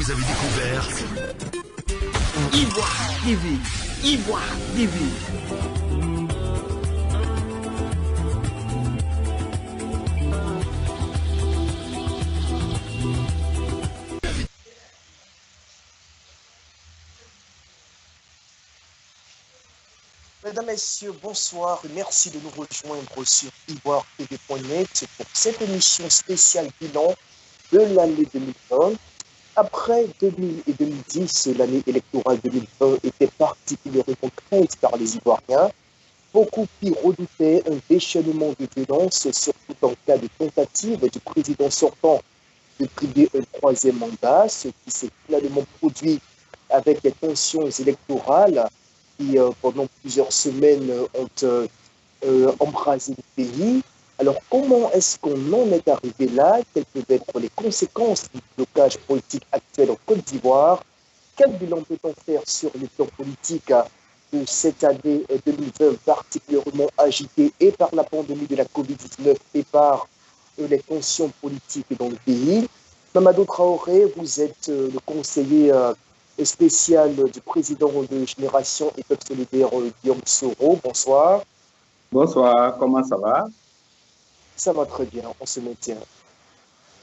vous avez découvert Ivoire TV. Ivoire TV. Mesdames, Messieurs, bonsoir et merci de nous rejoindre sur ivoiretv.net pour cette émission spéciale bilan de l'année 2020. Après 2000 et 2010, l'année électorale 2020 était particulièrement crainte par les Ivoiriens. Beaucoup y redoutaient un déchaînement de violence, surtout en cas de tentative du président sortant de briguer un troisième mandat, ce qui s'est finalement produit avec les tensions électorales qui, pendant plusieurs semaines, ont embrasé le pays. Alors, comment est-ce qu'on en est arrivé là? Quelles peuvent être les conséquences du blocage politique actuel en Côte d'Ivoire? Quel bilan peut-on faire sur le plan politique de cette année 2020 particulièrement agitée et par la pandémie de la Covid-19 et par les tensions politiques dans le pays? Mamadou Traoré, vous êtes le conseiller spécial du président de Génération et Peuple Solidaire, Guillaume Soro. Bonsoir. Bonsoir, comment ça va? Ça va très bien, on se maintient.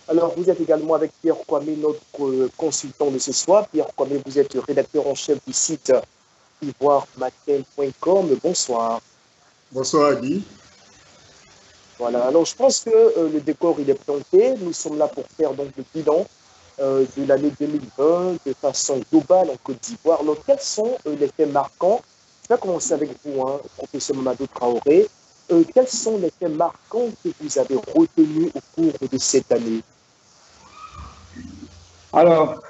Alors, vous êtes également avec Pierre Kwame, notre consultant de ce soir. Pierre Kwame, vous êtes rédacteur en chef du site ivoirematin.com. Bonsoir. Bonsoir, Adi. Voilà, alors je pense que le décor, il est planté. Nous sommes là pour faire donc le bilan de l'année 2020 de façon globale en Côte d'Ivoire. Alors, quels sont les faits marquants? Je vais commencer avec vous, professeur Mamadou Traoré. Quels sont les faits marquants que vous avez retenus au cours de cette année? Alors,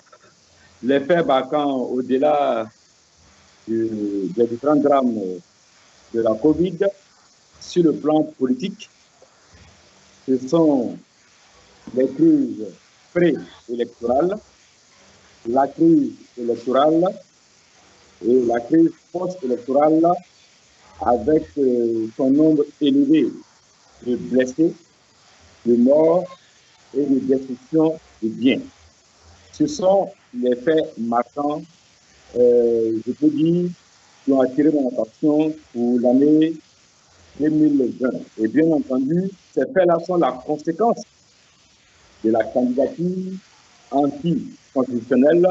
les faits marquants, au-delà des différents drames de la Covid, sur le plan politique, ce sont les crises pré-électorales, la crise électorale et la crise post-électorale, avec son nombre élevé de blessés, de morts et de destruction de biens. Ce sont les faits marquants, je peux dire, qui ont attiré mon attention pour l'année 2020. Et bien entendu, ces faits-là sont la conséquence de la candidature anticonstitutionnelle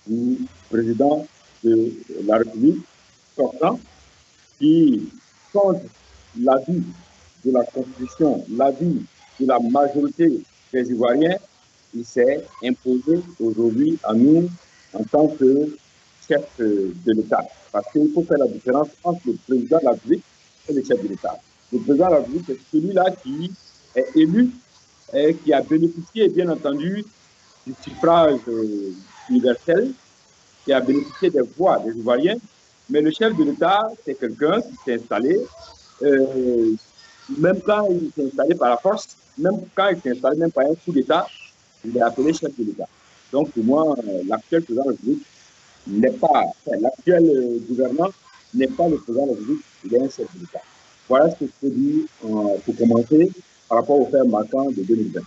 du président de la République sortant, qui, contre l'avis de la Constitution, l'avis de la majorité des Ivoiriens, il s'est imposé aujourd'hui à nous en tant que chef de l'État. Parce qu'il faut faire la différence entre le président de la République et le chef de l'État. Le président de la République, c'est celui-là qui est élu et qui a bénéficié, bien entendu, du suffrage universel, qui a bénéficié des voix des Ivoiriens. Mais le chef de l'État, c'est quelqu'un qui s'est installé, même quand il s'est installé par la force, même quand il s'est installé même par un coup d'État, il est appelé chef de l'État. Donc pour moi, l'actuel président de la République n'est pas, l'actuel gouvernant n'est pas le président de la République, il est un chef de l'État. Voilà ce que je peux dire pour commencer par rapport aux faits marquants de 2020.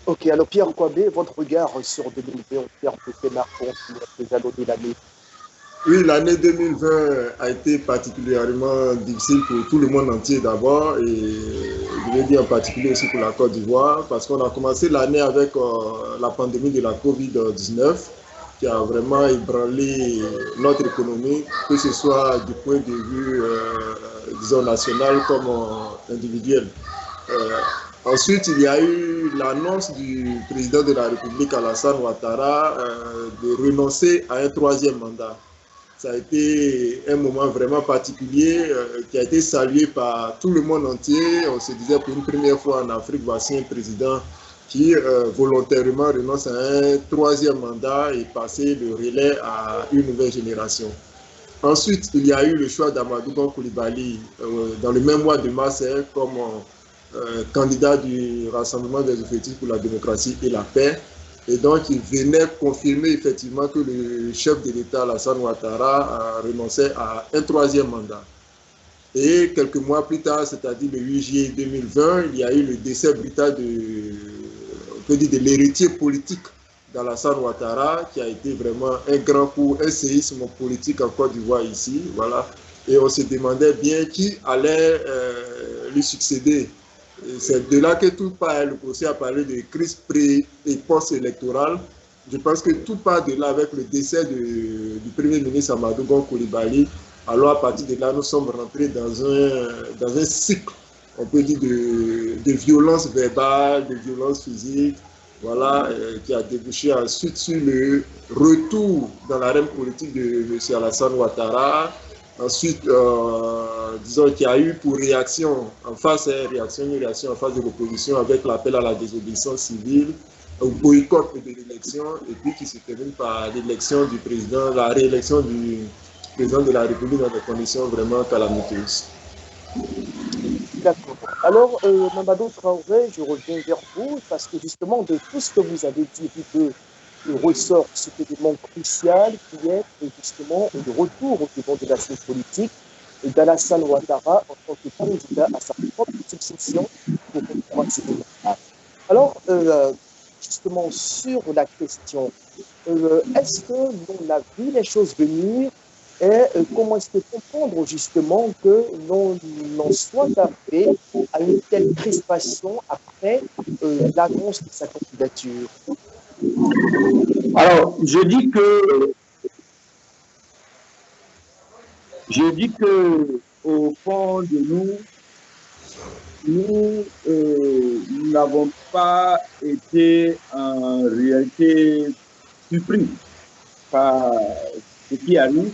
Ok, alors Pierre Kwame, votre regard sur 2020 en termes de faits marquants sur les années de l'année? Oui, l'année 2020 a été particulièrement difficile pour tout le monde entier d'abord, et je vais dire en particulier aussi pour la Côte d'Ivoire, parce qu'on a commencé l'année avec la pandémie de la Covid-19 qui a vraiment ébranlé notre économie, que ce soit du point de vue, disons, national comme individuel. Ensuite, il y a eu l'annonce du président de la République, Alassane Ouattara, de renoncer à un troisième mandat. Ça a été un moment vraiment particulier qui a été salué par tout le monde entier. On se disait pour une première fois en Afrique, voici un président qui volontairement renonce à un troisième mandat et passer le relais à une nouvelle génération. Ensuite, il y a eu le choix d'Amadou Bon Coulibaly dans le même mois de mars comme candidat du Rassemblement des effectifs pour la démocratie et la paix. Et donc, il venait confirmer effectivement que le chef de l'État, Alassane Ouattara, renonçait à un troisième mandat. Et quelques mois plus tard, c'est-à-dire le 8 juillet 2020, il y a eu le décès brutal de l'héritier politique d'Alassane Ouattara, qui a été vraiment un grand coup, un séisme politique en Côte d'Ivoire ici. Voilà. Et on se demandait bien qui allait lui succéder. C'est de là que tout part, le procès a parlé de crise pré- et post-électorale. Je pense que tout part de là avec le décès du Premier ministre Amadou Gon Coulibaly. Alors à partir de là, nous sommes rentrés dans un cycle, on peut dire, de violence verbale, de violence physique, voilà, qui a débouché ensuite sur le retour dans l'arène politique de M. Alassane Ouattara. Ensuite, disons qu'il y a eu pour réaction en face, une réaction en face de l'opposition avec l'appel à la désobéissance civile, au boycott de l'élection, et puis qui se termine par l'élection du président, la réélection du président de la République dans des conditions vraiment calamiteuses. D'accord. Alors, Mamadou Traoré, je reviens vers vous parce que justement, de tout ce que vous avez dit, il ressort cet élément crucial qui est justement le retour au devant de la scène politique d'Alassane Ouattara en tant que candidat à sa propre succession pour pouvoir se démarrer. Alors, justement, sur la question, est-ce que l'on a vu les choses venir et comment est-ce que comprendre justement que l'on en soit arrivé à une telle crispation après l'annonce de sa candidature? Alors, je dis que au fond de nous n'avons pas été en réalité surpris par ce qui arrive,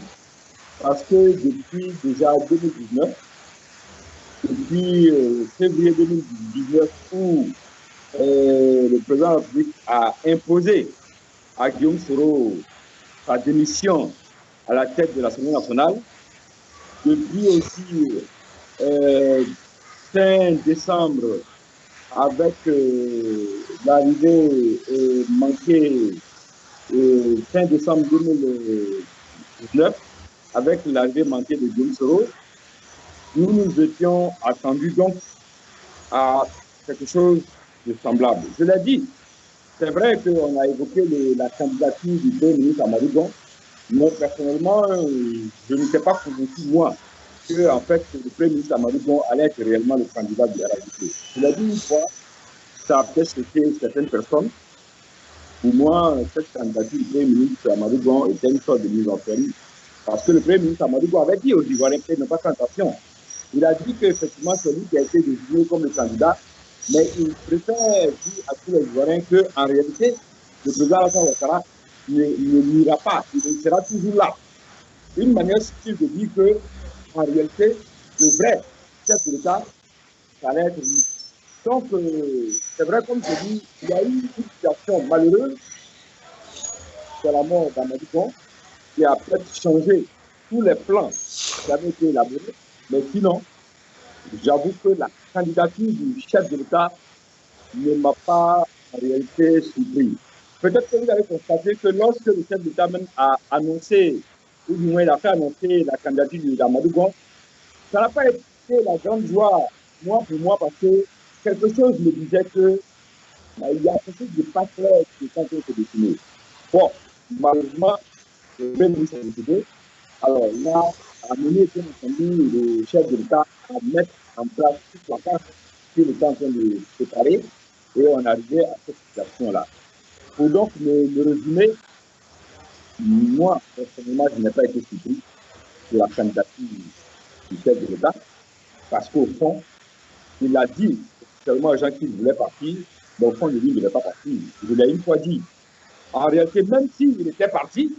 parce que depuis déjà 2019, depuis février 2019, où le président de la République a imposé à Guillaume Soro sa démission à la tête de l'Assemblée nationale, depuis aussi fin décembre, avec l'arrivée manquée fin décembre 2019, avec l'arrivée manquée de Guillaume Soro, nous nous étions attendus donc à quelque chose de semblable. Je l'ai dit, c'est vrai qu'on a évoqué la candidature du Premier ministre Amadou Gon, mais personnellement, je ne sais pas convaincu, moi, que en fait, le Premier ministre Amadou Gon allait être réellement le candidat de la RDC. Je l'ai dit une fois, ça a peut-être choqué certaines personnes. Pour moi, cette candidature du Premier ministre Amadou Gon était une sorte de mise en scène, parce que le Premier ministre Amadou Gon avait dit aux Ivoiriens qu'il ne pas faire attention. Il a dit qu'effectivement, c'est lui qui a été désigné comme le candidat, mais il préfère dire à tous les Ivoiriens qu'en réalité, le président Alassane Ouattara n'ira pas, il sera toujours là. Une manière subtile de dire qu'en réalité, le vrai chef de l'État, ça allait être lui. Donc, c'est vrai, comme je dis, il y a eu une situation malheureuse, c'est la mort d'Amadou Gon, qui a peut-être changé tous les plans qui avaient été élaborés, mais sinon, j'avoue que la candidature du chef de l'État ne m'a pas en réalité surpris. Peut-être que vous avez constaté que lorsque le chef d'État même a annoncé, ou du moins il a fait annoncer la candidature d'Amadou Gon, ça n'a pas été la grande joie, pour moi, parce que quelque chose me disait que il y a quelque chose de pas clair qui est en train de se dessiner. Bon, malheureusement, le Premier ministre a décidé. Alors, il a amené, bien entendu, le chef de l'État à mettre en place toute la tâche qu'il était en train de préparer, et on est arrivé à cette situation-là. Pour donc me résumer, moi, personnellement, je n'ai pas été surpris de la candidature du chef de l'État, parce qu'au fond, il a dit seulement aux gens qui voulaient partir, mais au fond, lui, il ne voulait pas partir. Je l'ai une fois dit. En réalité, même s'il était parti,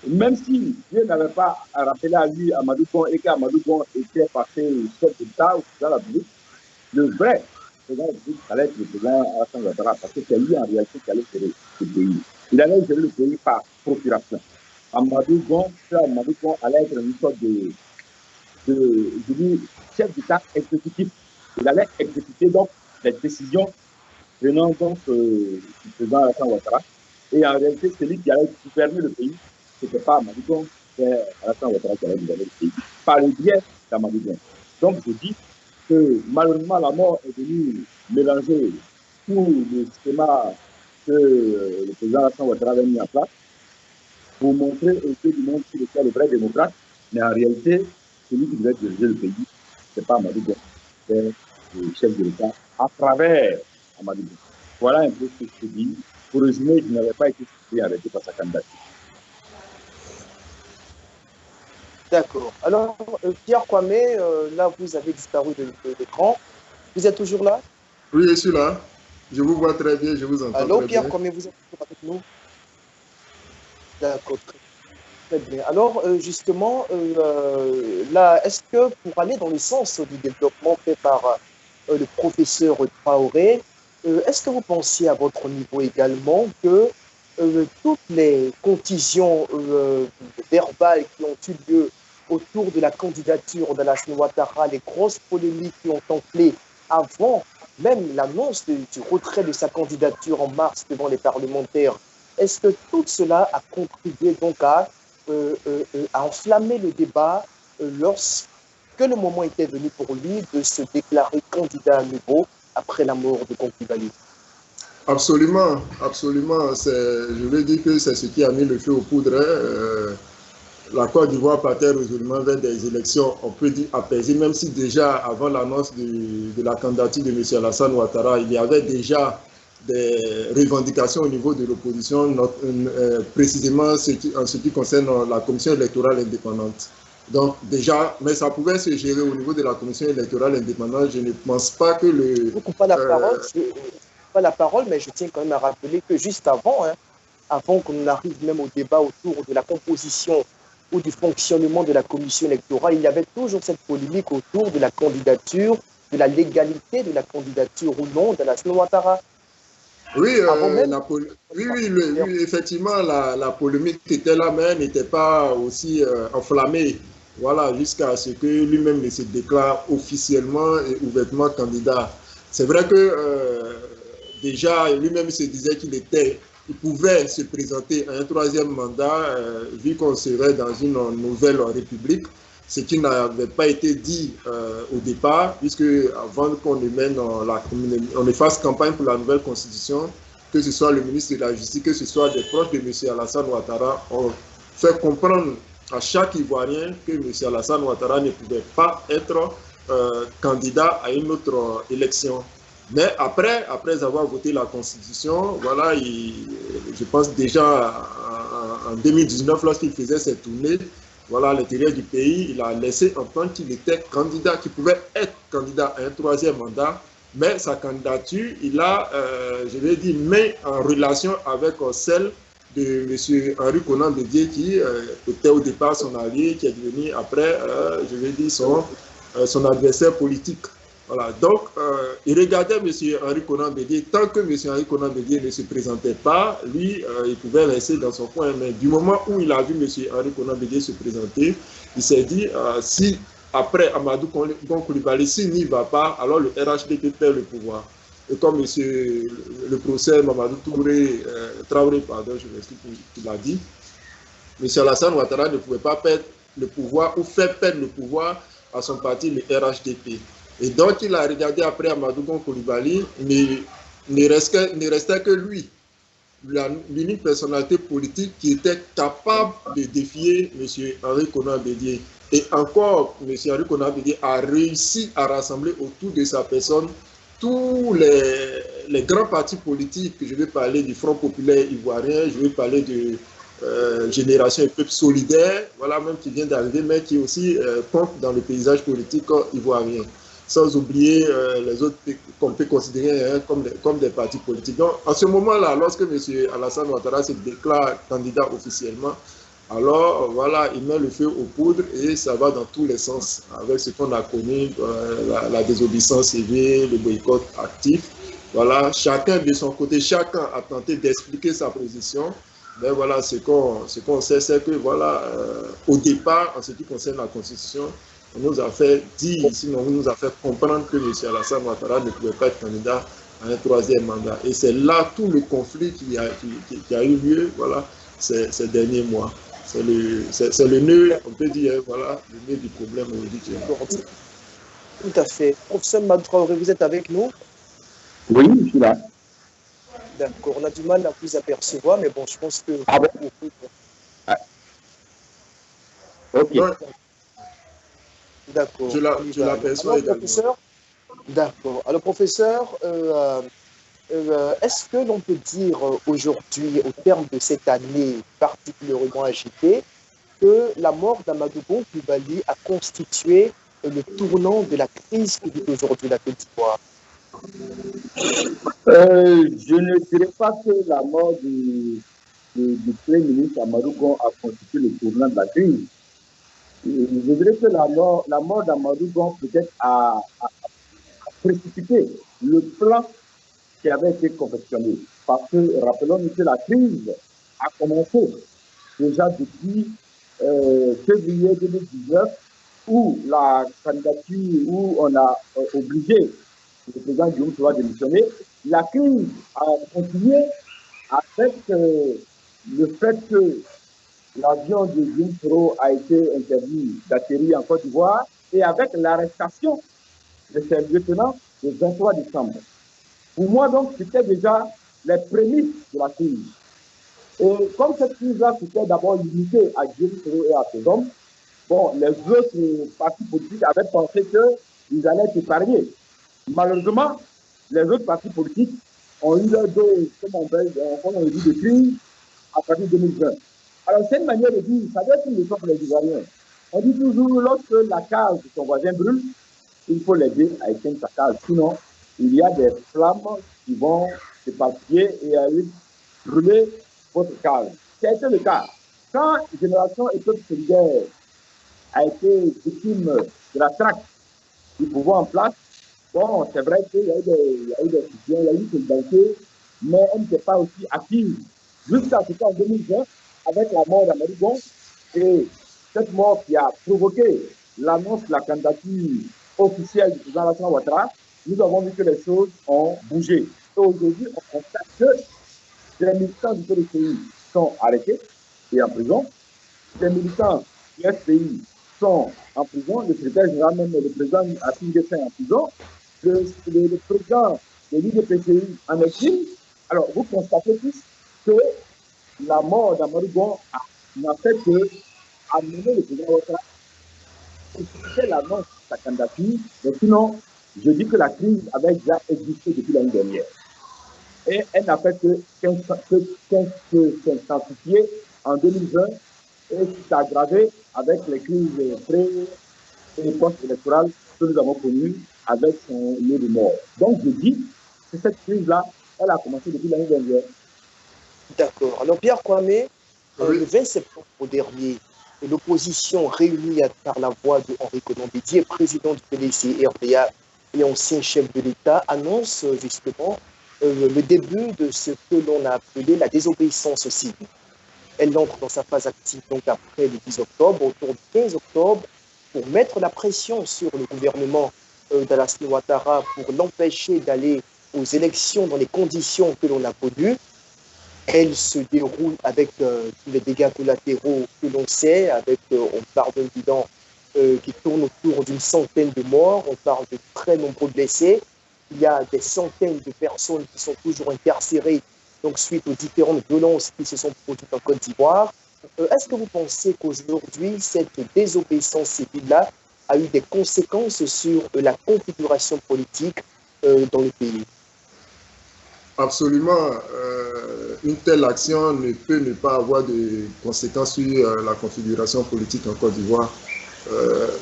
même si Dieu n'avait pas rappelé à lui Amadou Gon et qu'Amadou Gon était passé chef d'État ou dans la République, le vrai président de la République allait être le président Alassane Ouattara, parce que c'est lui en réalité qui allait gérer le pays. Il allait gérer le pays par procuration. Amadou Gon allait être une sorte de chef d'État exécutif. Il allait exécuter donc les décisions venant donc du président Alassane Ouattara. Et en réalité, c'est lui qui allait gouverner le pays. Ce n'était pas Amadou Gon, c'est Alassane Ouattara qui allait gouverner le pays, par le biais d'Amadou Gon. Donc je dis que malheureusement la mort est venue mélanger tout le schéma que le président Alassane Ouattara avait mis en place pour montrer au yeux du monde qu'il était le vrai démocrate, mais en réalité, celui qui devait diriger le pays, ce n'est pas Amadou Dia, c'est le chef de l'État à travers Amadou Dia. Voilà un peu ce que je dis. Pour résumer, je n'avais pas été arrêté par sa candidature. D'accord. Alors, Pierre Kwame, là, vous avez disparu de l'écran. Vous êtes toujours là? Oui, je suis là. Je vous vois très bien, je vous entends Alors, très Pierre bien. Kwame, vous êtes avec nous? D'accord, très bien. Alors, justement, là, est-ce que pour aller dans le sens du développement fait par le professeur Traoré, est-ce que vous pensiez à votre niveau également que toutes les contusions verbales qui ont eu lieu autour de la candidature d'Alassane Ouattara, les grosses polémiques qui ont enflé avant même l'annonce du retrait de sa candidature en mars devant les parlementaires, est-ce que tout cela a contribué donc à enflammer le débat lorsque le moment était venu pour lui de se déclarer candidat à nouveau après la mort de Coulibaly? Absolument, absolument. Je veux dire que c'est ce qui a mis le feu aux poudres. La Côte d'Ivoire partait résolument vers des élections, on peut dire apaisées, même si déjà avant l'annonce de la candidature de M. Alassane Ouattara, il y avait déjà des revendications au niveau de l'opposition, précisément en ce qui concerne la commission électorale indépendante. Donc déjà, mais ça pouvait se gérer au niveau de la commission électorale indépendante. Je ne pense pas que le... Je ne coupe pas la parole, pas la parole, mais je tiens quand même à rappeler que juste avant, avant qu'on arrive même au débat autour de la composition ou du fonctionnement de la commission électorale, il y avait toujours cette polémique autour de la candidature, de la légalité de la candidature ou non d'Alassane Ouattara. Oui, effectivement, la polémique était là, mais elle n'était pas aussi enflammée. Voilà, jusqu'à ce que lui-même ne se déclare officiellement et ouvertement candidat. C'est vrai que déjà, lui-même se disait il pouvait se présenter à un troisième mandat, vu qu'on serait dans une nouvelle république, ce qui n'avait pas été dit au départ, puisque avant qu'on ne fasse campagne pour la nouvelle constitution, que ce soit le ministre de la Justice, que ce soit des proches de M. Alassane Ouattara, on fait comprendre à chaque Ivoirien que M. Alassane Ouattara ne pouvait pas être candidat à une autre élection. Mais après avoir voté la Constitution, voilà, je pense déjà en 2019, lorsqu'il faisait cette tournée, voilà, à l'intérieur du pays, il a laissé entendre qu'il était candidat, qu'il pouvait être candidat à un troisième mandat, mais sa candidature, il a, je vais dire, mis en relation avec celle de M. Henri Konan Bédié, qui était au départ son allié, qui est devenu après, je vais dire, son adversaire politique. Voilà, donc il regardait M. Henri Konan Bédié. Tant que M. Henri Konan Bédié ne se présentait pas, lui, il pouvait rester dans son coin. Mais du moment où il a vu M. Henri Konan Bédié se présenter, il s'est dit, si après Amadou Coulibaly, s'il n'y va pas, alors le RHDP perd le pouvoir. Et comme le procès Mamadou Traoré, pardon, je m'excuse, il a dit, M. Alassane Ouattara ne pouvait pas perdre le pouvoir ou faire perdre le pouvoir à son parti, le RHDP. Et donc, il a regardé après Amadou Coulibaly, mais ne restait que lui, l'unique personnalité politique qui était capable de défier M. Henri Konan Bédié. Et encore, M. Henri Konan Bédié a réussi à rassembler autour de sa personne tous les grands partis politiques. Je vais parler du Front populaire ivoirien, je vais parler de Génération et Peuple solidaire, voilà, même qui vient d'arriver, mais qui aussi compte dans le paysage politique ivoirien. Sans oublier les autres qu'on peut considérer comme des partis politiques. Donc, en ce moment-là, lorsque M. Alassane Ouattara se déclare candidat officiellement, alors voilà, il met le feu aux poudres et ça va dans tous les sens, avec ce qu'on a connu, la désobéissance civile, le boycott actif. Voilà, chacun de son côté, chacun a tenté d'expliquer sa position. Mais voilà, ce qu'on sait, c'est que voilà, au départ, en ce qui concerne la Constitution, on nous a fait dire, sinon on nous a fait comprendre que M. Alassane Ouattara ne pouvait pas être candidat à un troisième mandat. Et c'est là tout le conflit qui a eu lieu, voilà, ces derniers mois. C'est le nœud, on peut dire, voilà, le nœud du problème aujourd'hui. Tout à fait. Professeur Mamadou Traoré, vous êtes avec nous? Oui, je suis là. D'accord, on a du mal à vous apercevoir, mais bon, je pense que... Ah bon? Ah, ok. Non, D'accord, on y je va alors. l'aperçois Alors, également. professeur, d'accord. Alors, professeur, est-ce que l'on peut dire aujourd'hui, au terme de cette année particulièrement agitée, que la mort d'Amadou Bon Coulibaly a constitué le tournant de la crise que vit aujourd'hui la Côte d'Ivoire? Je ne dirais pas que la mort du Premier ministre Amadou Gon a constitué le tournant de la crise. Je dirais que la mort d'Amadou Gon peut-être a précipité le plan qui avait été confectionné. Parce que, rappelons-nous que la crise a commencé déjà depuis février 2019, où la candidature, où on a obligé le président Guillaume Soroa à démissionner. La crise a continué avec le fait que l'avion de Guillaume Soroa a été interdit d'atterrir en Côte d'Ivoire et avec l'arrestation de ses lieutenants le 23 décembre. Pour moi, donc, c'était déjà les prémices de la crise. Et comme cette crise-là s'était d'abord limitée à Guillaume Soroa et à ses hommes, bon, les autres partis politiques avaient pensé qu'ils allaient être épargnés. Malheureusement, les autres partis politiques ont eu leur dose, comme on dit, de crise à partir de 2020. Alors, c'est une manière de dire, ça doit être une leçon pour les Ivoiriens. On dit toujours, lorsque la case de son voisin brûle, il faut l'aider à éteindre sa case. Sinon, il y a des flammes qui vont se partir et aller brûler votre case. C'était le cas. Quand Génération et Peuple solidaire a été victime de la traque du pouvoir en place, bon, c'est vrai qu'il y a eu des soutiens, il y a eu une solidarité, mais elle n'était pas aussi active. Jusqu'à ce qu'en 2020, avec la mort d'Amadou Gon, et cette mort qui a provoqué l'annonce de la candidature officielle du président Alassane Ouattara, nous avons vu que les choses ont bougé. Et aujourd'hui, on constate que les militants du PDCI sont arrêtés et en prison. Les militants du FPI sont en prison. Le secrétaire général, même le président Assimi Guessin en prison. Le président de l'UDPCI en exil. Alors, vous constatez tous que la mort d'Amadou Gon n'a fait que amener le président Ouattara. C'était l'annonce de sa candidature, mais sinon, je dis que la crise avait déjà existé depuis l'année dernière. Et elle n'a fait que s'intensifier en 2020 et s'est aggravée avec les crises pré- et post-électorales que nous avons connues avec son lieu de mort. Donc je dis que cette crise-là, elle a commencé depuis l'année dernière. D'accord. Alors, Pierre Kwame, Oui. le 20 septembre dernier, l'opposition réunie par la voix de Henri Konan Bédié, président du PDC RDA et ancien chef de l'État, annonce justement le début de ce que l'on a appelé la désobéissance civile. Elle entre dans sa phase active donc après le 10 octobre, autour du 15 octobre, pour mettre la pression sur le gouvernement d'Alassane Ouattara pour l'empêcher d'aller aux élections dans les conditions que l'on a connues. Elle se déroule avec tous les dégâts collatéraux que l'on sait, avec, on parle d'un bilan qui tourne autour d'une centaine de morts, on parle de très nombreux blessés, il y a des centaines de personnes qui sont toujours incarcérées donc suite aux différentes violences qui se sont produites en Côte d'Ivoire. Est-ce que vous pensez qu'aujourd'hui, cette désobéissance civile-là a eu des conséquences sur la configuration politique dans le pays? Absolument. Une telle action ne peut ne pas avoir de conséquences sur la configuration politique en Côte d'Ivoire.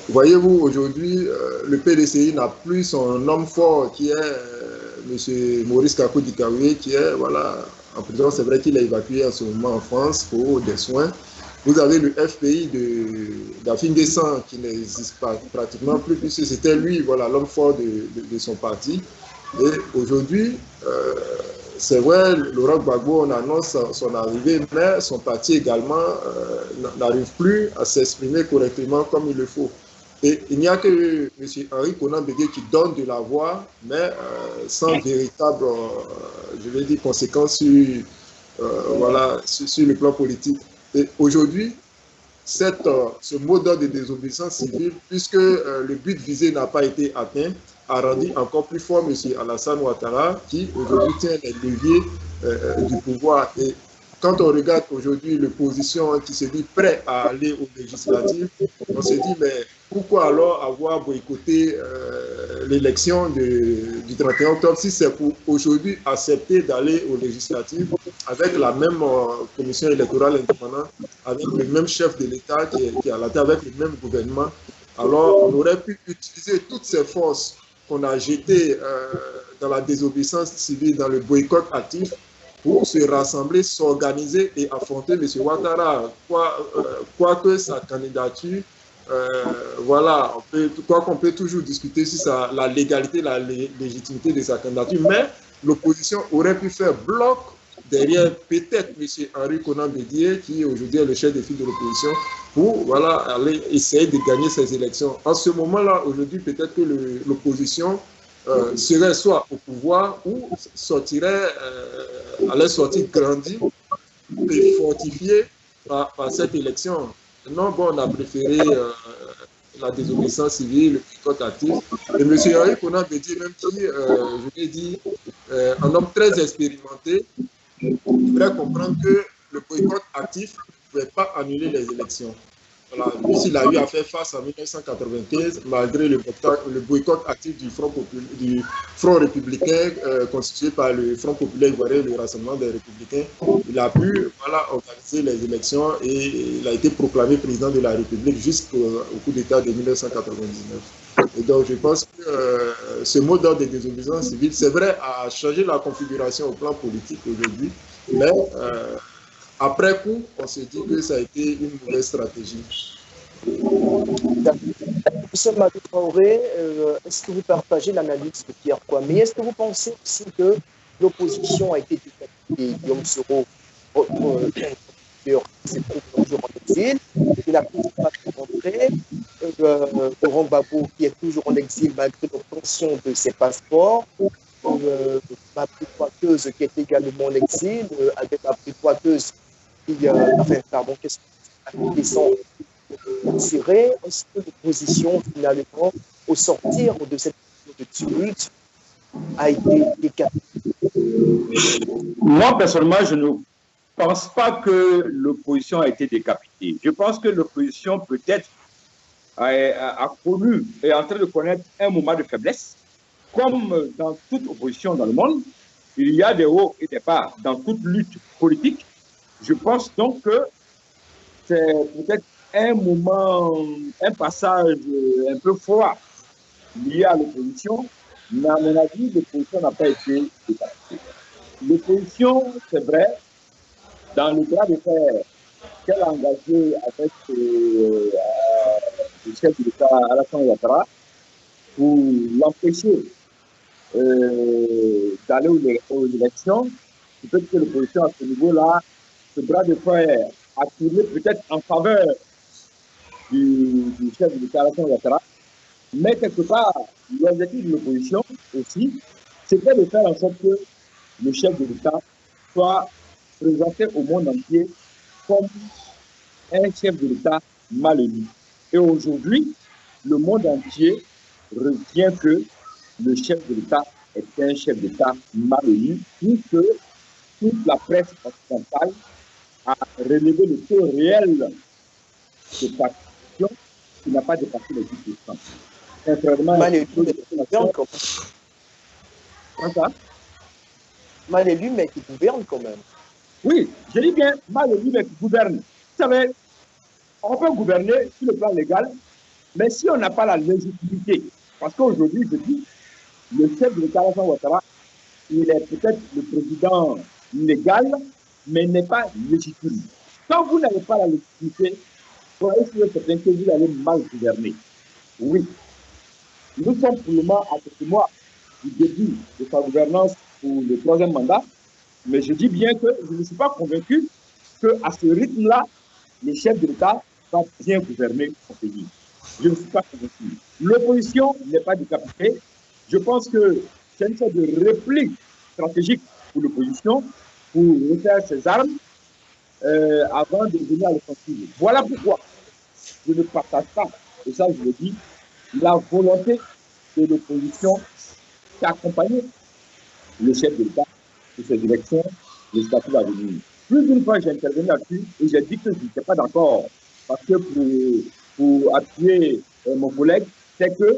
Voyez-vous, aujourd'hui, le PDCI n'a plus son homme fort qui est M. Maurice Kakou Dikaoué, qui est voilà, en prison. C'est vrai qu'il est évacué en ce moment en France pour des soins. Vous avez le FPI d'Afin Guessan qui n'existe pas pratiquement plus, puisque c'était lui, voilà, l'homme fort de son parti. Et aujourd'hui, c'est vrai, Laurent Gbagbo, on annonce son arrivée, mais son parti également n'arrive plus à s'exprimer correctement comme il le faut. Et il n'y a que M. Henri Konan Bédié qui donne de la voix, mais sans véritable, je vais dire, conséquences sur, voilà, sur le plan politique. Et aujourd'hui, ce mot d'ordre de désobéissance civile, puisque le but visé n'a pas été atteint, a rendu encore plus fort M. Alassane Ouattara, qui aujourd'hui tient les leviers du pouvoir. Et quand on regarde aujourd'hui l'opposition qui se dit prêt à aller aux législatives, on se dit, mais pourquoi alors avoir boycotté l'élection du 31 octobre si c'est pour aujourd'hui accepter d'aller aux législatives avec la même commission électorale indépendante, avec le même chef de l'État qui est à la tête, avec le même gouvernement. Alors, on aurait pu utiliser toutes ces forces qu'on a jetées dans la désobéissance civile, dans le boycott actif, pour se rassembler, s'organiser et affronter M. Ouattara. Quoique sa candidature, voilà, quoi qu'on peut toujours discuter sur la légalité, la légitimité de sa candidature, mais l'opposition aurait pu faire bloc derrière peut-être M. Henri Konan Bédié, qui aujourd'hui est le chef de file de l'opposition, pour voilà, aller essayer de gagner ces élections. En ce moment-là, aujourd'hui, peut-être que l'opposition serait soit au pouvoir ou allait sortir grandi et fortifié par cette élection. Non, bon, on a préféré la désobéissance civile, le boycott actif. Et M. Henri Konan Bédié, même qui, je l'ai dit, un homme très expérimenté, devrait comprendre que le boycott actif ne pouvait pas annuler les élections. Voilà. Lui, s'il a eu à faire face en 1995, malgré le boycott actif du Front républicain constitué par le Front populaire ivoirien, le Rassemblement des républicains, il a pu voilà, organiser les élections et il a été proclamé président de la République jusqu'au coup d'État de 1999. Et donc, je pense que ce mot d'ordre de désobéissance civile, c'est vrai, a changé la configuration au plan politique aujourd'hui, mais après coup, on s'est dit que ça a été une mauvaise stratégie. Monsieur Madou Traoré, est-ce que vous partagez l'analyse de Pierre Kwame? Est-ce que vous pensez aussi que l'opposition a été décapitée? Guillaume Soro, s'est trouvé toujours en exil, il a pas rencontré. Laurent Gbagbo, qui est toujours en exil malgré l'obtention de ses passeports. Ma Poiteuse, qui est également en exil, avec ma Poiteuse qui, qu'est-ce que descend tiré. Est-ce que l'opposition, finalement, au sortir de cette de tumulte, a été décapitée? Moi, personnellement, je ne pense pas que l'opposition a été décapitée. Je pense que l'opposition, peut-être, a connu et est en train de connaître un moment de faiblesse. Comme dans toute opposition dans le monde, il y a des hauts et des bas dans toute lutte politique. Je pense donc que c'est peut-être un moment, un passage un peu froid lié à l'opposition, mais à mon avis, l'opposition n'a pas été décapitée. L'opposition, c'est vrai, dans le bras de fer qu'elle a engagé avec le chef de l'État Alassane Ouattara pour l'empêcher d'aller aux élections, peut-être que l'opposition à ce niveau-là, ce bras de fer a tourné peut-être en faveur du chef de l'État Alassane Ouattara, mais quelque part, l'objectif de l'opposition aussi, c'était de faire en sorte que le chef de l'État soit présenté au monde entier comme un chef de l'État mal élu. Et aujourd'hui, le monde entier retient que le chef de l'État est un chef d'État mal élu, puisque toute la presse occidentale a relevé le taux réel de participation qui n'a pas dépassé les 10%. Contrairement mal élu, mais qui gouverne quand même. Mal élu, mais qui gouverne quand même. Oui, je dis bien mal élu, mais qui gouverne. Vous savez, on peut gouverner sur le plan légal, mais si on n'a pas la légitimité, parce qu'aujourd'hui, je dis, le chef de l'État, Alassane Ouattara, il est peut-être le président légal, mais n'est pas légitime. Quand vous n'avez pas la légitimité, soyez sûr certain que vous allez mal gouverner. Oui. Nous sommes pour le moment à quelques mois du début de sa gouvernance pour le 3e mandat, mais je dis bien que je ne suis pas convaincu qu'à ce rythme-là, le chef de l'État va bien gouverner son pays. Je ne suis pas convaincu. L'opposition n'est pas décapitée. Je pense que c'est une sorte de réplique stratégique pour l'opposition, pour refaire ses armes avant de venir à l'offensive. Voilà pourquoi je ne partage pas, et ça je le dis, la volonté de l'opposition d'accompagner le chef de l'État sur ces élections législatives à venir. Plus d'une fois, j'ai intervenu là-dessus et j'ai dit que je n'étais pas d'accord. Parce que pour appuyer mon collègue, c'est que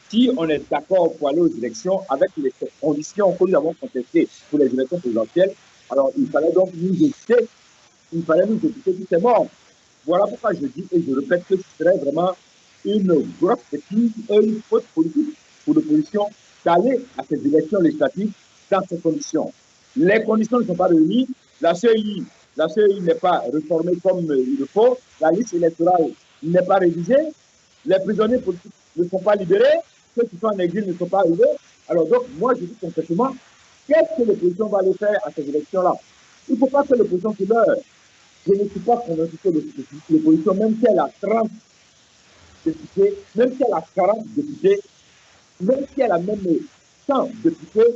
si on est d'accord pour aller aux élections avec les conditions que nous avons contestées pour les élections présidentielles, alors il fallait donc nous éviter, tout est mort. Voilà pourquoi je dis et je répète que ce serait vraiment une grosse bêtise et une faute politique pour l'opposition d'aller à ces élections législatives dans ces conditions. Les conditions ne sont pas réunies, la CEI n'est pas réformée comme il le faut, la liste électorale n'est pas révisée, les prisonniers politiques ne sont pas libérés, ceux qui sont en exil ne sont pas arrivés. Alors donc, moi je dis concrètement, qu'est-ce que l'opposition va aller faire à ces élections-là? Il ne faut pas que l'opposition se meure. Je ne suis pas convaincu que l'opposition, même si elle a 30 députés, même si elle a 40 députés, même si elle a même 100 députés,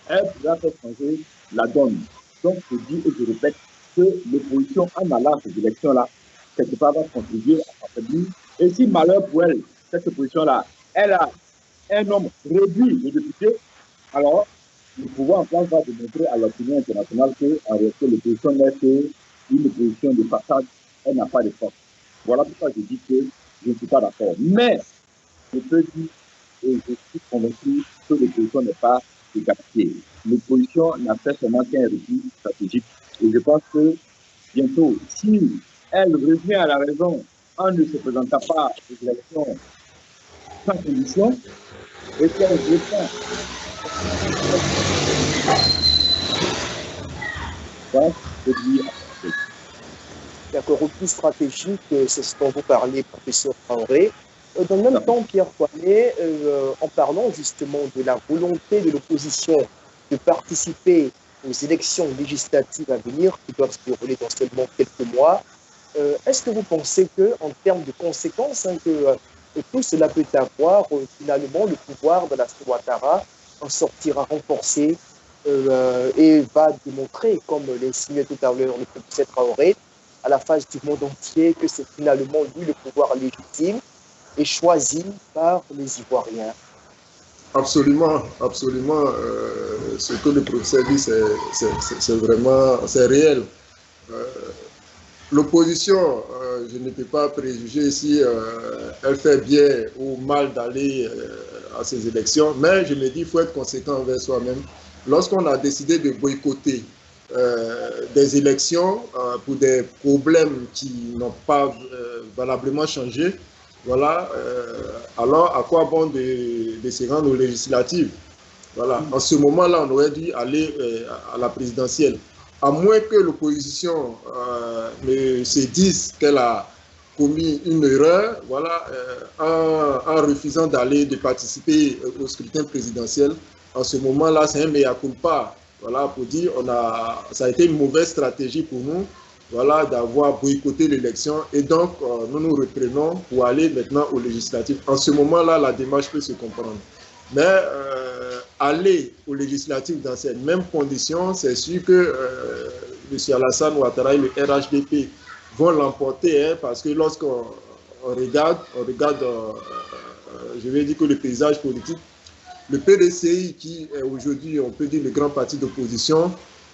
elle pourra faire changer la donne. Donc, je dis et je répète que l'opposition, en allant à ces élections-là, quelque part va contribuer à affaiblir. Et si malheur pour elle, cette opposition-là, elle a un nombre réduit de députés, alors le pouvoir en place va démontrer à l'opinion internationale qu'en réalité, l'opposition n'est qu'une opposition de façade, elle n'a pas de force. Voilà pourquoi je dis que je ne suis pas d'accord. Mais je peux dire, et je suis convaincu que l'opposition n'est pas égalité. L'opposition n'a fait seulement qu'un recul stratégique. Et je pense que bientôt, si elle revient à la raison en ne se présentant pas aux élections sans condition, et qu'elle répond. D'accord, au plus stratégique, c'est ce dont vous parlez, professeur Traoré. Dans le même temps, Pierre Poinet, en parlant justement de la volonté de l'opposition de participer aux élections législatives à venir, qui doivent se dérouler dans seulement quelques mois, est-ce que vous pensez qu'en termes de conséquences, que tout cela peut avoir, finalement, le pouvoir de la Ouattara en sortira renforcé et va démontrer, comme l'insinuait tout à l'heure le professeur Traoré, à la face du monde entier, que c'est finalement lui le pouvoir légitime et choisi par les Ivoiriens? Absolument, absolument. Ce que le professeur dit, c'est vraiment, c'est réel. L'opposition, je ne peux pas préjuger si elle fait bien ou mal d'aller à ces élections, mais je me dis qu'il faut être conséquent envers soi-même. Lorsqu'on a décidé de boycotter des élections pour des problèmes qui n'ont pas valablement changé, voilà, alors à quoi bon de se rendre aux législatives? Voilà. En ce moment-là, on aurait dû aller à la présidentielle. À moins que l'opposition ne se dise qu'elle a commis une erreur, voilà, en refusant de participer au scrutin présidentiel. En ce moment-là, c'est un mea culpa, voilà, pour dire ça a été une mauvaise stratégie pour nous, voilà, d'avoir boycotté l'élection, et donc nous nous reprenons pour aller maintenant aux législatives. En ce moment-là, la démarche peut se comprendre. Mais aller aux législatives dans ces mêmes conditions, c'est sûr que M. Alassane Ouattara et le RHDP vont l'emporter, hein, parce que lorsqu'on regarde, je vais dire que le paysage politique, le PDCI, qui est aujourd'hui, on peut dire, le grand parti d'opposition,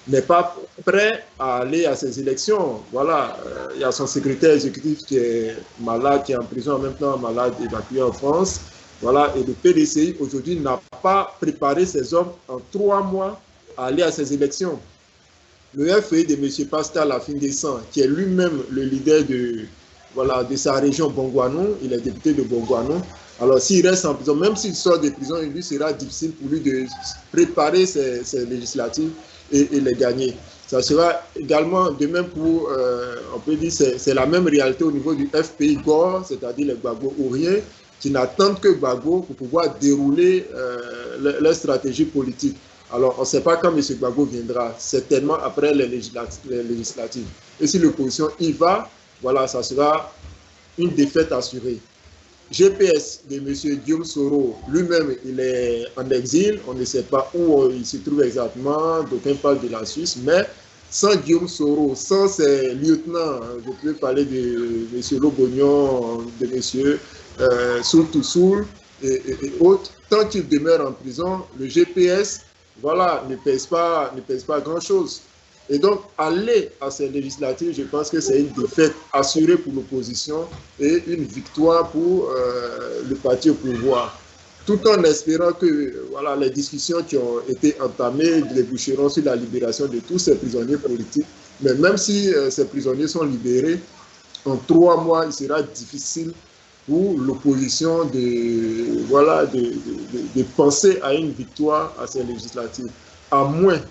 n'est pas prêt à aller à ces élections. Voilà, il y a son secrétaire exécutif qui est malade, qui est en prison en même temps, malade, évacué en France. Voilà, et le PDCI aujourd'hui n'a pas préparé ses hommes en 3 mois à aller à ces élections. Le FEI de M. Pascal Afindessan, qui est lui-même le leader de sa région Bongouanou, il est député de Bongouanou. Alors s'il reste en prison, même s'il sort de prison, il lui sera difficile pour lui de préparer ces législatives et les gagner. Ça sera également de même pour, on peut dire, c'est la même réalité au niveau du FPI Gore, c'est-à-dire les Gbagbo-Ouriens, qui n'attendent que Gbagbo pour pouvoir dérouler leur stratégie politique. Alors, on ne sait pas quand M. Gbagbo viendra, certainement après les législatives. Et si l'opposition y va, voilà, ça sera une défaite assurée. GPS de M. Guillaume Soro, lui-même, il est en exil, on ne sait pas où il se trouve exactement, d'aucuns parlent de la Suisse, mais sans Guillaume Soro, sans ses lieutenants, je peux parler de M. Lobognon, de M. Soul Toussoul et autres, tant qu'ils demeurent en prison, le GPS, voilà, ne pèse pas grand-chose. Et donc, aller à ces législatives, je pense que c'est une défaite assurée pour l'opposition et une victoire pour le parti au pouvoir. Tout en espérant que voilà, les discussions qui ont été entamées déboucheront sur la libération de tous ces prisonniers politiques. Mais même si ces prisonniers sont libérés, en 3 mois, il sera difficile pour l'opposition de penser à une victoire à ces législatives. À moins,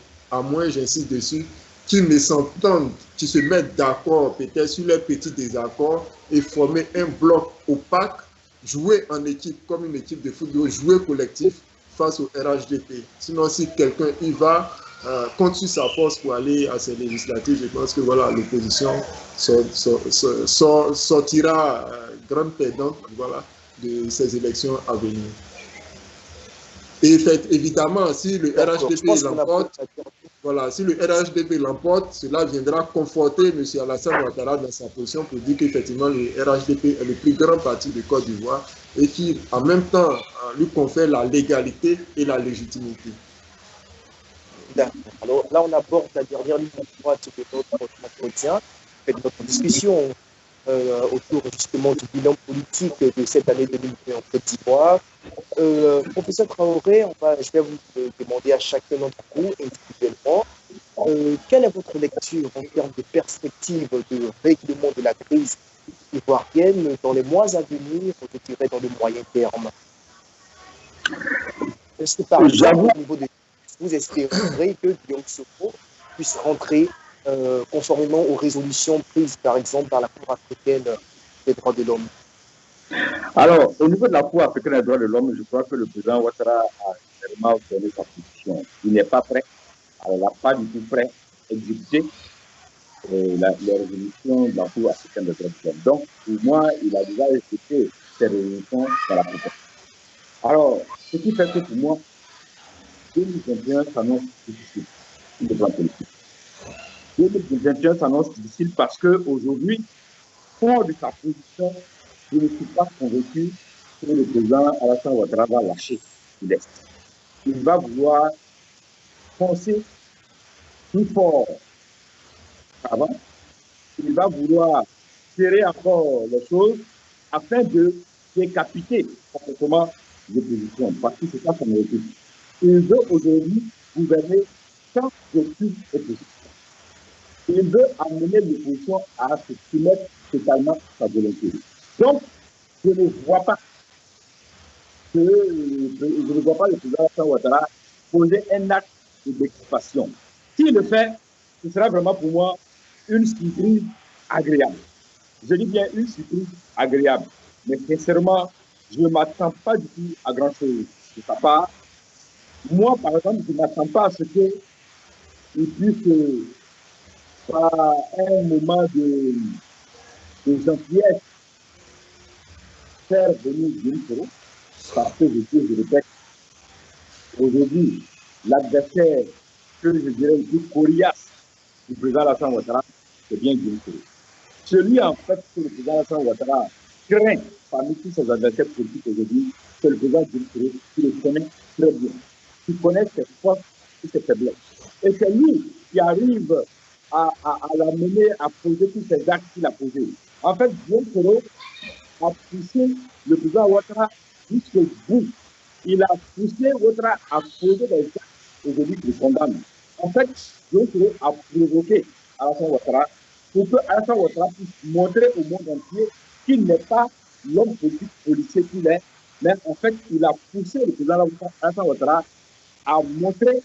j'insiste dessus, qu'ils ne s'entendent, qu'ils se mettent d'accord peut-être sur les petits désaccords et former un bloc opaque, jouer en équipe comme une équipe de football, jouer collectif face au RHDP. Sinon, si quelqu'un y va, compte sur sa force pour aller à ces législatives, je pense que voilà, l'opposition sortira grande perdante voilà, de ces élections à venir. Et évidemment, si le RHDP l'emporte, voilà, si le RHDP l'emporte, cela viendra conforter M. Alassane Ouattara dans sa position pour dire qu'effectivement le RHDP est le plus grand parti de Côte d'Ivoire et qui, en même temps, lui confère la légalité et la légitimité. Alors là, on aborde la dernière ligne droite de notre entretien, de notre discussion autour justement du bilan politique de cette année 2020 en Côte d'Ivoire. Professeur Traoré, je vais vous demander à chacun d'entre vous individuellement quelle est votre lecture en termes de perspective de règlement de la crise ivoirienne dans les mois à venir, je dirais dans le moyen terme. Est-ce que par exemple, au niveau de vous espérez que Guillaume Soro puisse rentrer conformément aux résolutions prises, par exemple, par la Cour africaine des droits de l'homme? Alors, au niveau de la Cour africaine des droits de l'homme, je crois que le président Ouattara a vraiment donné sa position. Il n'est pas prêt, alors il n'est pas du tout prêt à exécuter les résolutions de la Cour africaine des droits de l'homme. Donc, pour moi, il a déjà exécuté ces résolutions dans la Cour. Alors, ce qui fait que pour moi, 2021 s'annonce difficile sur le plan politique. 2021 s'annonce difficile parce qu'aujourd'hui, fort de sa position, je ne suis pas convaincu que le président Alassane Ouattara va lâcher l'Est. Il va vouloir penser plus fort qu'avant. Il va vouloir serrer encore les choses afin de décapiter complètement l'opposition. Parce que c'est ça son objectif. Il veut aujourd'hui gouverner sans aucune opposition. Il veut amener l'opposition à se soumettre totalement à sa volonté. Donc, je ne vois pas le président Alassane Ouattara poser un acte de décrispation. S'il le fait, ce sera vraiment pour moi une surprise agréable. Je dis bien une surprise agréable. Mais sincèrement, je ne m'attends pas du tout à grand-chose de sa part. Moi, par exemple, je ne m'attends pas à ce qu'il puisse, par un moment de gentillesse, faire venir Guillaume Soro, parce que je répète, aujourd'hui, l'adversaire que je dirais le plus coriace du président Alassane Ouattara, c'est bien Guillaume Soro. Celui, en fait, que le président Alassane Ouattara craint parmi tous ses adversaires politiques aujourd'hui, c'est le président Guillaume Soro, qui le connaît très bien, qui connaît ses forces et ses faiblesses. Et c'est lui qui arrive à l'amener à poser tous ces actes qu'il a posés. En fait, Guillaume Soro a poussé le président Ouattara jusqu'au bout. Il a poussé Ouattara à poser des actes aujourd'hui qui le condamnent. En fait, Guillaume Soro a provoqué Alassane Ouattara pour que Alassane Ouattara puisse montrer au monde entier qu'il n'est pas l'homme politique policier qu'il est, mais en fait, il a poussé le président Alassane Ouattara à montrer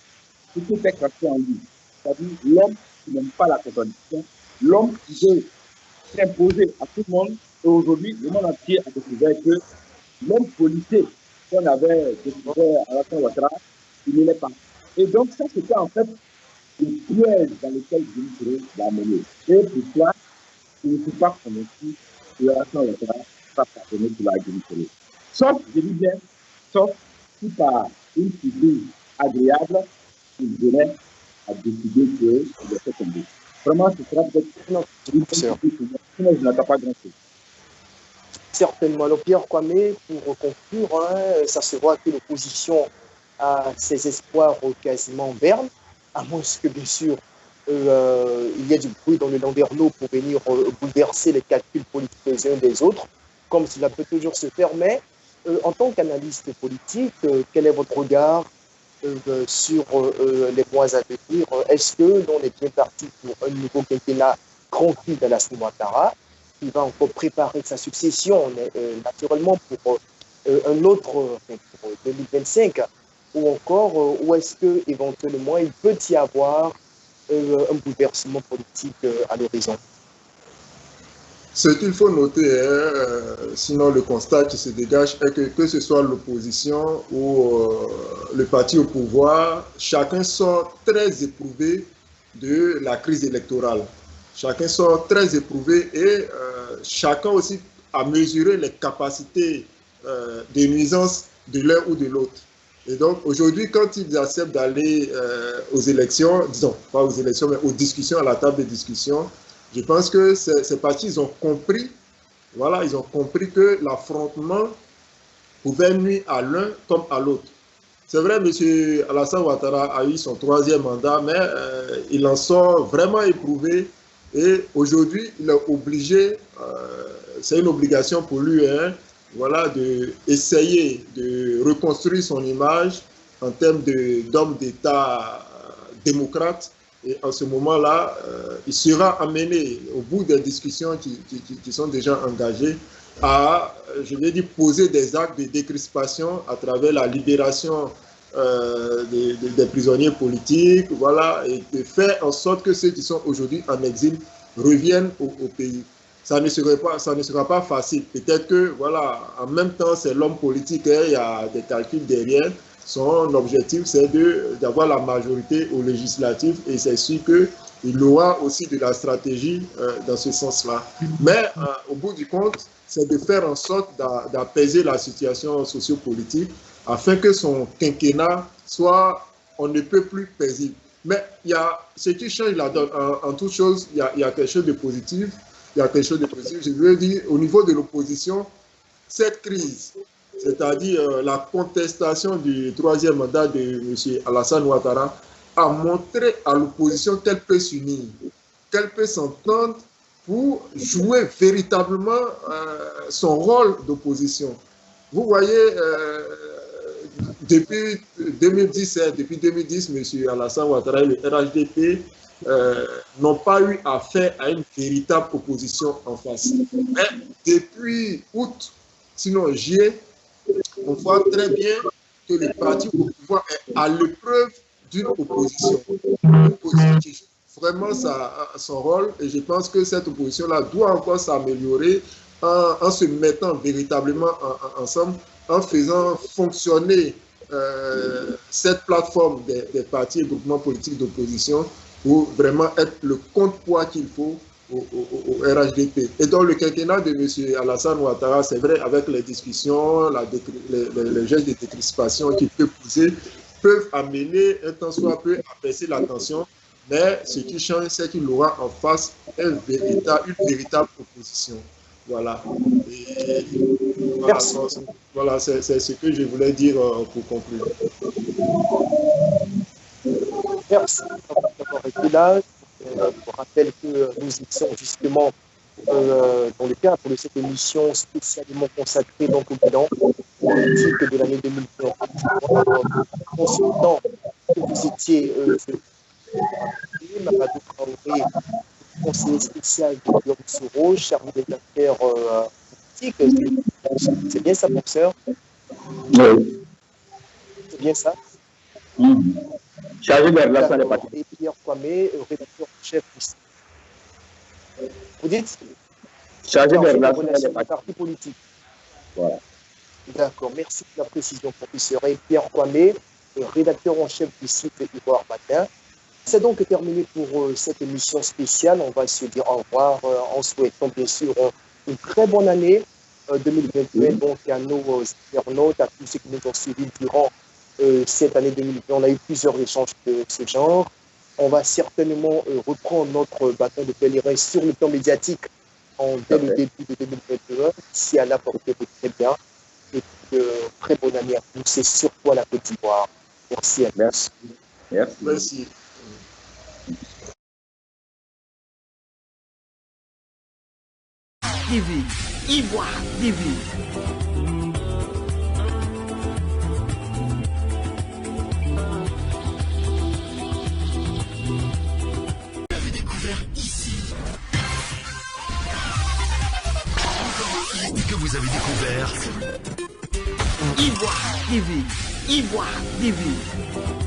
ce qui était caché en lui. C'est-à-dire l'homme qui n'aime pas la contradiction, l'homme qui veut s'imposer à tout le monde. Et aujourd'hui, le monde entier a découvert que l'homme policier qu'on avait découvert à Alassane Ouattara, il ne l'est pas. Et donc, ça, c'était en fait le piège dans lequel Guillaume Soro l'a amené. Et pour cela, je ne suis pas convaincu que Alassane Ouattara va pardonner pour la Guillaume Soro. Sauf, je dis bien, sauf si par une surprise agréable, il venait a décidé qu'il a fait tomber. Vraiment, ce sera peut-être Non, une professeur. sinon je n'attends pas grand-chose. Certainement. Alors, Pierre Kwame, pour conclure, ça se voit que l'opposition a ses espoirs quasiment berne, à moins que, bien sûr, il y ait du bruit dans le landerneau pour venir bouleverser les calculs politiques des uns des autres, comme cela peut toujours se faire. Mais en tant qu'analyste politique, quel est votre regard sur les mois à venir? Est-ce que l'on est bien parti pour un nouveau quinquennat tranquille d'Alassane Ouattara, qui va encore préparer sa succession naturellement pour un autre, pour 2025, ou encore, ou est-ce que éventuellement il peut y avoir un bouleversement politique à l'horizon? Ce qu'il faut noter, sinon le constat qui se dégage est que ce soit l'opposition ou le parti au pouvoir, chacun sort très éprouvé de la crise électorale. Chacun sort très éprouvé et chacun aussi a mesuré les capacités de nuisance de l'un ou de l'autre. Et donc aujourd'hui, quand ils acceptent d'aller aux élections, disons pas aux élections, mais aux discussions, à la table de discussion, je pense que ces partis, ils ont compris, voilà, ils ont compris que l'affrontement pouvait nuire à l'un comme à l'autre. C'est vrai, M. Alassane Ouattara a eu son 3e mandat, mais il en sort vraiment éprouvé. Et aujourd'hui, il est obligé, c'est une obligation pour lui, voilà, d'essayer de reconstruire son image en termes d'homme d'État démocrate. Et en ce moment-là, il sera amené, au bout des discussions qui sont déjà engagées, à, je vais dire, poser des actes de décrispation à travers la libération des prisonniers politiques, voilà, et de faire en sorte que ceux qui sont aujourd'hui en exil reviennent au pays. Ça ne sera pas facile. Peut-être que, voilà, en même temps, c'est l'homme politique, il y a des calculs derrière. Son objectif, c'est d'avoir la majorité aux législatives et c'est sûr qu'il aura aussi de la stratégie dans ce sens-là. Mais au bout du compte, c'est de faire en sorte d'apaiser la situation sociopolitique afin que son quinquennat soit, on ne peut plus paisible. Mais il y a ce qui change la donne. En toute chose, il y a quelque chose de positif. Il y a quelque chose de positif. Je veux dire, au niveau de l'opposition, cette crise, c'est-à-dire la contestation du 3e mandat de M. Alassane Ouattara, a montré à l'opposition qu'elle peut s'unir, qu'elle peut s'entendre pour jouer véritablement son rôle d'opposition. Vous voyez, depuis 2017, depuis 2010, M. Alassane Ouattara et le RHDP n'ont pas eu affaire à une véritable opposition en face. Mais depuis août, sinon juillet, on voit très bien que le parti au pouvoir est à l'épreuve d'une opposition. Une opposition qui joue vraiment son rôle et je pense que cette opposition-là doit encore s'améliorer en se mettant véritablement ensemble, en faisant fonctionner cette plateforme des partis et groupements politiques d'opposition pour vraiment être le contrepoids qu'il faut au RHDP. Et donc le quinquennat de M. Alassane Ouattara, c'est vrai, avec les discussions, les gestes de décrispation qu'il peut poser, peuvent amener un tant soit peu à baisser la tension, mais ce qui change, c'est qu'il aura en face une véritable opposition. Voilà. Et voilà, c'est ce que je voulais dire pour conclure. Merci d'avoir été là. Je rappelle que nous étions justement dans le cadre de cette émission spécialement consacrée donc, au bilan politique de l'année 2020. Consultant que vous étiez Mamadou Traoré, conseiller spécial de Guillaume Soro, chargé des affaires politiques. C'est bien ça, professeur? Oui. C'est bien ça? Chargé de la relation des partis. Et Pierre Kwame, rédacteur en chef ici. Vous dites? Chargé de la relation des partis politiques. Voilà. D'accord, merci pour la précision, professeur. Et Pierre Kwame, rédacteur en chef du site Ivoire Matin. C'est donc terminé pour cette émission spéciale. On va se dire au revoir en souhaitant bien sûr une très bonne année 2021 donc à nos internautes, à tous ceux qui nous ont suivis durant cette année 2020. On a eu plusieurs échanges de ce genre. On va certainement reprendre notre bâton de pèlerin sur le plan médiatique dès le début de 2021, si Allah portait très bien. Et puis, très bonne année à tous, c'est surtout à la Côte d'Ivoire. Merci à tous. Merci. Merci. Merci. TV, Ivoire TV. Que vous avez découvert Ivoire TV, Ivoire TV.